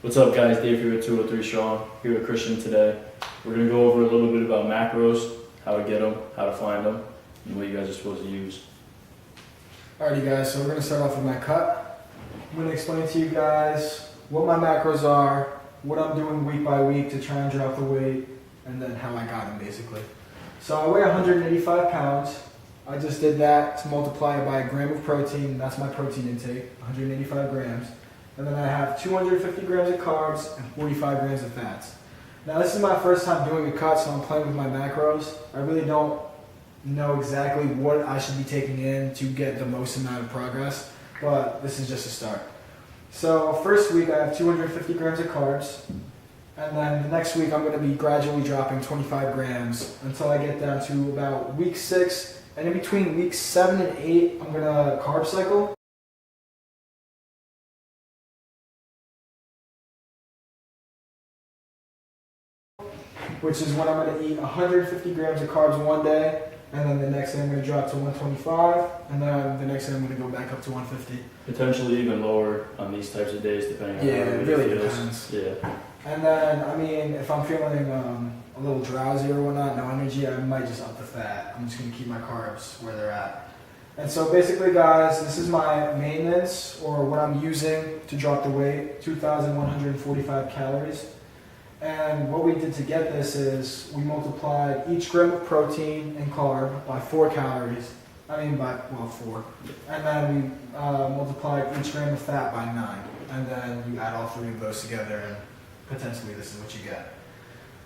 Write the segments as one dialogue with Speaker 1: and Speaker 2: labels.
Speaker 1: What's up guys, Dave here with 203 Strong, here with Christian today. We're going to go over a little bit about macros, how to get them, how to find them, and what you guys are supposed to use.
Speaker 2: Alrighty guys, so we're going to start off with my cut. I'm going to explain to you guys what my macros are, what I'm doing week by week to try and drop the weight, and then how I got them basically. So I weigh 185 pounds. I just did that to multiply it by a gram of protein. That's my protein intake, 185 grams. And then I have 250 grams of carbs and 45 grams of fats. Now this is my first time doing a cut, so I'm playing with my macros. I really don't know exactly what I should be taking in to get the most amount of progress, but this is just a start. So first week I have 250 grams of carbs, and then the next week I'm going to be gradually dropping 25 grams until I get down to about week 6, and in between weeks 7 and 8 I'm going to carb cycle. Which is when I'm going to eat 150 grams of carbs one day, and then the next day I'm going to drop to 125, and then the next day I'm going to go back up to 150.
Speaker 1: Potentially even lower on these types of days, depending on how
Speaker 2: it really
Speaker 1: feels.
Speaker 2: depends.
Speaker 1: Yeah.
Speaker 2: And then, I mean, if I'm feeling a little drowsy or whatnot, no energy, I might just up the fat. I'm just going to keep my carbs where they're at. And so basically, guys, this is my maintenance, or what I'm using to drop the weight, 2,145 calories. And what we did to get this is we multiplied each gram of protein and carb by 4 calories. I mean by, 4. And then we multiplied each gram of fat by 9. And then you add all 3 of those together and potentially this is what you get.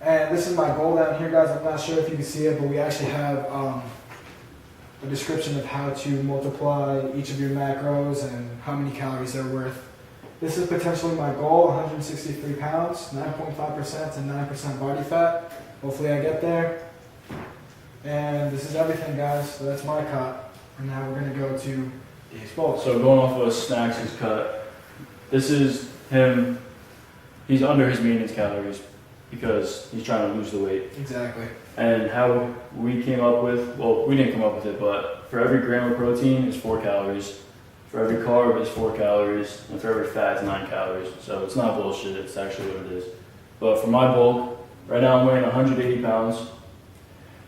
Speaker 2: And this is my goal down here, guys. I'm not sure if you can see it, but we actually have a description of how to multiply each of your macros and how many calories they're worth. This is potentially my goal, 163 pounds, 9.5% to 9% body fat. Hopefully I get there. And this is everything, guys. So that's my cut. And now we're going to go to Dave's Bowls.
Speaker 1: So going off of Snacks' cut, this is him, he's under his maintenance calories because he's trying to lose the weight.
Speaker 2: Exactly.
Speaker 1: And how we came up with, well, we didn't come up with it, but for every gram of protein is 4 calories. For every carb is 4 calories, and for every fat is 9 calories. So it's not bullshit, it's actually what it is. But for my bulk, right now I'm weighing 180 pounds.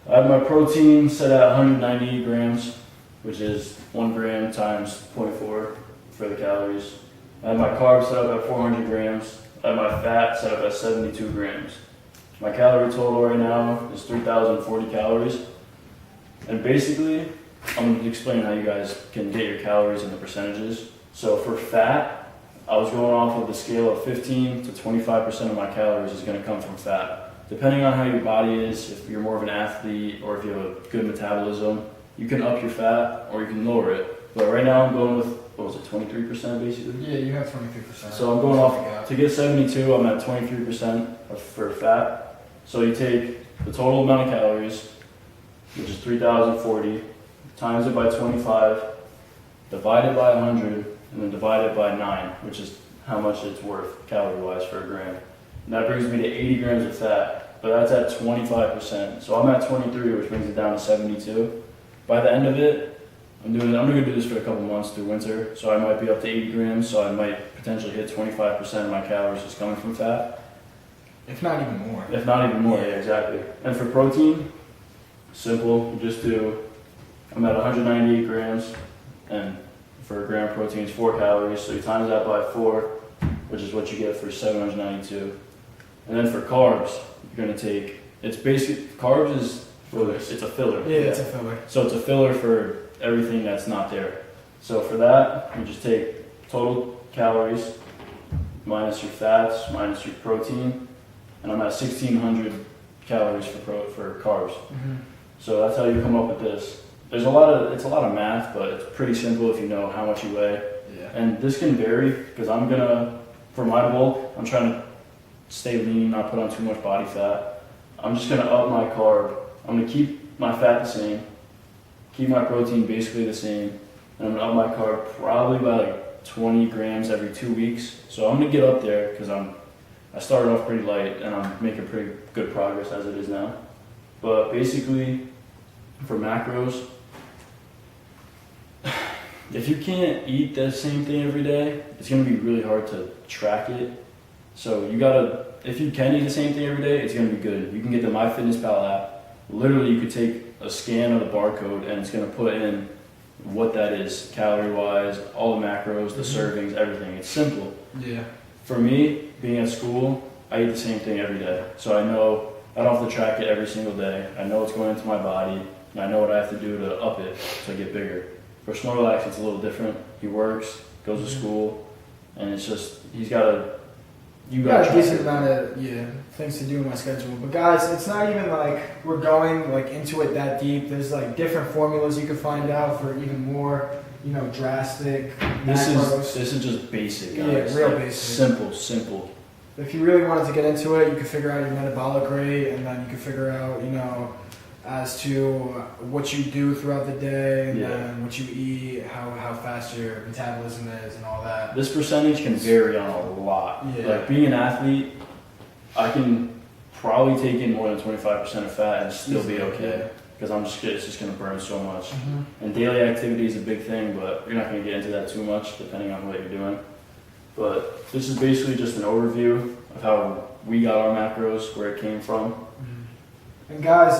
Speaker 1: I have my protein set at 198 grams, which is 1 gram times 0.4 for the calories. I have my carbs set up at 400 grams. I have my fat set up at 72 grams. My calorie total right now is 3,040 calories. And basically, I'm going to explain how you guys can get your calories and the percentages. So for fat, I was going off of the scale of 15 to 25% of my calories is going to come from fat. Depending on how your body is, if you're more of an athlete or if you have a good metabolism, you can up your fat or you can lower it. But right now I'm going with, what was it, 23% basically?
Speaker 2: Yeah, you have 23%.
Speaker 1: So I'm going off, to get 72, I'm at 23% for fat. So you take the total amount of calories, which is 3,040, times it by 25, divide it by 100, and then divide it by 9, which is how much it's worth calorie-wise for a gram. And that brings me to 80 grams of fat, but that's at 25%. So I'm at 23, which brings it down to 72. By the end of it, I'm gonna do this for a couple months through winter, so I might be up to 80 grams, so I might potentially hit 25% of my calories just coming from fat.
Speaker 2: If not even more.
Speaker 1: If not even more, yeah, exactly. And for protein, simple, you just do, I'm at 198 grams, and for a gram of protein is 4 calories, so you times that by 4, which is what you get for 792. And then for carbs, you're gonna take, it's basic, carbs is, it's a filler.
Speaker 2: Yeah, it's a filler.
Speaker 1: So it's a filler for everything that's not there. So for that, you just take total calories, minus your fats, minus your protein, and I'm at 1,600 calories for carbs.
Speaker 2: Mm-hmm.
Speaker 1: So that's how you come up with this. It's a lot of math, but it's pretty simple if you know how much you weigh.
Speaker 2: Yeah.
Speaker 1: And this can vary because for my bulk, I'm trying to stay lean, not put on too much body fat. I'm just gonna up my carb. I'm gonna keep my fat the same, keep my protein basically the same, and I'm gonna up my carb probably by like 20 grams every 2 weeks. So I'm gonna get up there because I started off pretty light and I'm making pretty good progress as it is now. But basically, for macros, if you can't eat the same thing every day, it's going to be really hard to track it So you gotta, if you can eat the same thing every day, it's gonna be good. You can get the MyFitnessPal app. Literally, you could take a scan of the barcode and it's gonna put in what that is, calorie-wise, all the macros, the servings, everything. It's simple.
Speaker 2: Yeah.
Speaker 1: For me, being at school, I eat the same thing every day. So I know I don't have to track it every single day. I know what's going into my body, and I know what I have to do to up it to get bigger. For Snorlax, it's a little different. He works, goes to school, and it's just, he's got a, you got
Speaker 2: Got a decent amount of things to do in my schedule. But guys, it's not even like we're going like into it that deep. There's like different formulas you can find out for even more, drastic macros.
Speaker 1: This is just basic, guys.
Speaker 2: Yeah, real
Speaker 1: Like,
Speaker 2: basic.
Speaker 1: Simple.
Speaker 2: If you really wanted to get into it, you could figure out your metabolic rate, and then you could figure out, as to what you do throughout the day, and then what you eat, how fast your metabolism is, and all that.
Speaker 1: This percentage can vary on a lot.
Speaker 2: Yeah.
Speaker 1: Like being an athlete, I can probably take in more than 25% of fat and still be okay. Because it's just going to burn so much.
Speaker 2: Mm-hmm.
Speaker 1: And daily activity is a big thing, but you're not going to get into that too much depending on what you're doing. But this is basically just an overview of how we got our macros, where it came from.
Speaker 2: And guys,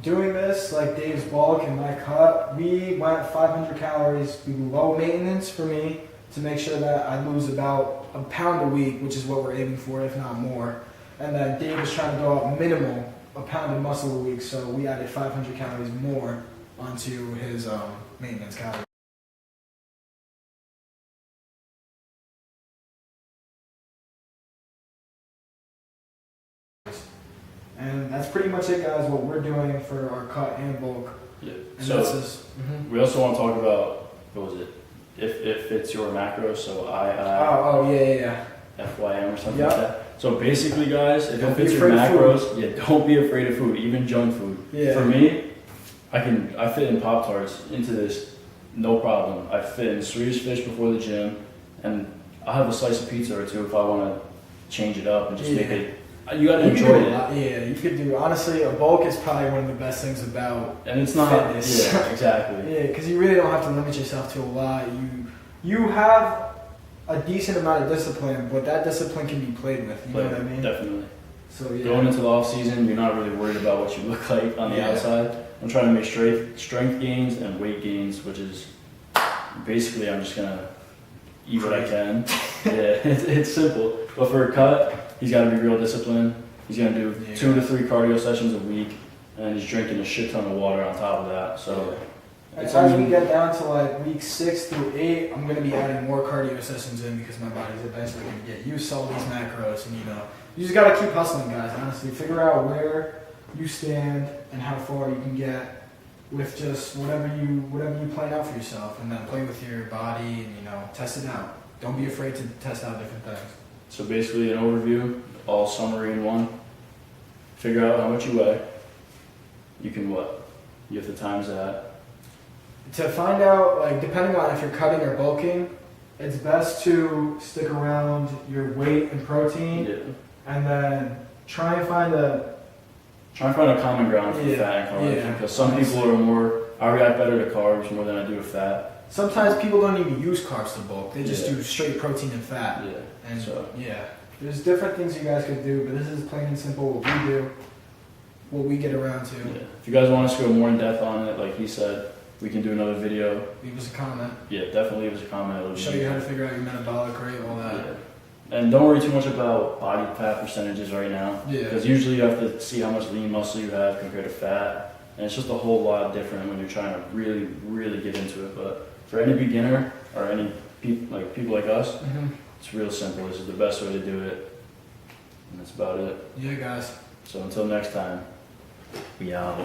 Speaker 2: doing this, like Dave's bulk and my cut, we went 500 calories below maintenance for me to make sure that I lose about a pound a week, which is what we're aiming for, if not more. And then Dave was trying to go up minimal a pound of muscle a week, so we added 500 calories more onto his maintenance calories. And that's pretty much it, guys, what we're doing for our cut and bulk.
Speaker 1: Yeah.
Speaker 2: And
Speaker 1: So
Speaker 2: this is,
Speaker 1: we also want to talk about, what was it? If it's your macros, so
Speaker 2: yeah.
Speaker 1: FYM or something
Speaker 2: Yep.
Speaker 1: like that. So basically, guys, if
Speaker 2: Don't
Speaker 1: it
Speaker 2: be
Speaker 1: fits your
Speaker 2: afraid of
Speaker 1: macros, don't be afraid of food, even junk food.
Speaker 2: Yeah.
Speaker 1: For me, I fit in Pop-Tarts into this, no problem. I fit in Swedish fish before the gym, and I'll have a slice of pizza or two if I want to change it up and just make it. You gotta enjoy it.
Speaker 2: Yeah, you could do. Honestly, a bulk is probably one of the best things about
Speaker 1: And it's not.
Speaker 2: fitness.
Speaker 1: Yeah, exactly.
Speaker 2: Yeah, because you really don't have to limit yourself to a lot. You have a decent amount of discipline, but that discipline can be played with. You know what I mean?
Speaker 1: Definitely.
Speaker 2: So yeah.
Speaker 1: Going into the off season, you're not really worried about what you look like on the
Speaker 2: Yeah.
Speaker 1: outside. I'm trying to make strength gains and weight gains, which is basically I'm just gonna eat what I can. Yeah, it's simple. But for a cut, he's got to be real disciplined. He's gonna do 2 to 3 cardio sessions a week, and he's drinking a shit ton of water on top of that. So.
Speaker 2: As we get down to like week 6 through 8, I'm going to be adding more cardio sessions in because my body's eventually going to get used to all these macros. And you just got to keep hustling, guys. Honestly, figure out where you stand and how far you can get with just whatever you plan out for yourself, and then play with your body and test it out. Don't be afraid to test out different things.
Speaker 1: So basically, an overview, all summary in one. Figure out how much you weigh. You can what? You have to times that.
Speaker 2: To find out, like, depending on if you're cutting or bulking, it's best to stick around your weight and protein,
Speaker 1: Yeah.
Speaker 2: and then try and find a
Speaker 1: common ground for fat and carbs, because some people are more. I react better to carbs more than I do to fat.
Speaker 2: Sometimes people don't even use carbs to bulk; they just
Speaker 1: Yeah.
Speaker 2: do straight protein and fat.
Speaker 1: Yeah.
Speaker 2: And
Speaker 1: So.
Speaker 2: there's different things you guys could do, but this is plain and simple what we do, what we get around to.
Speaker 1: Yeah. If you guys want us to go more in depth on it, like he said, we can do another video.
Speaker 2: Leave us a comment.
Speaker 1: Yeah, definitely leave us a comment. It'll
Speaker 2: Show
Speaker 1: be-
Speaker 2: you how to figure out your metabolic rate, all that.
Speaker 1: Yeah. And don't worry too much about body fat percentages right now.
Speaker 2: Yeah.
Speaker 1: Because usually you have to see how much lean muscle you have compared to fat. And it's just a whole lot different when you're trying to really, really get into it. But for any beginner or any people like us, it's real simple. This is the best way to do it. And that's about it.
Speaker 2: Yeah, guys.
Speaker 1: So until next time, we out.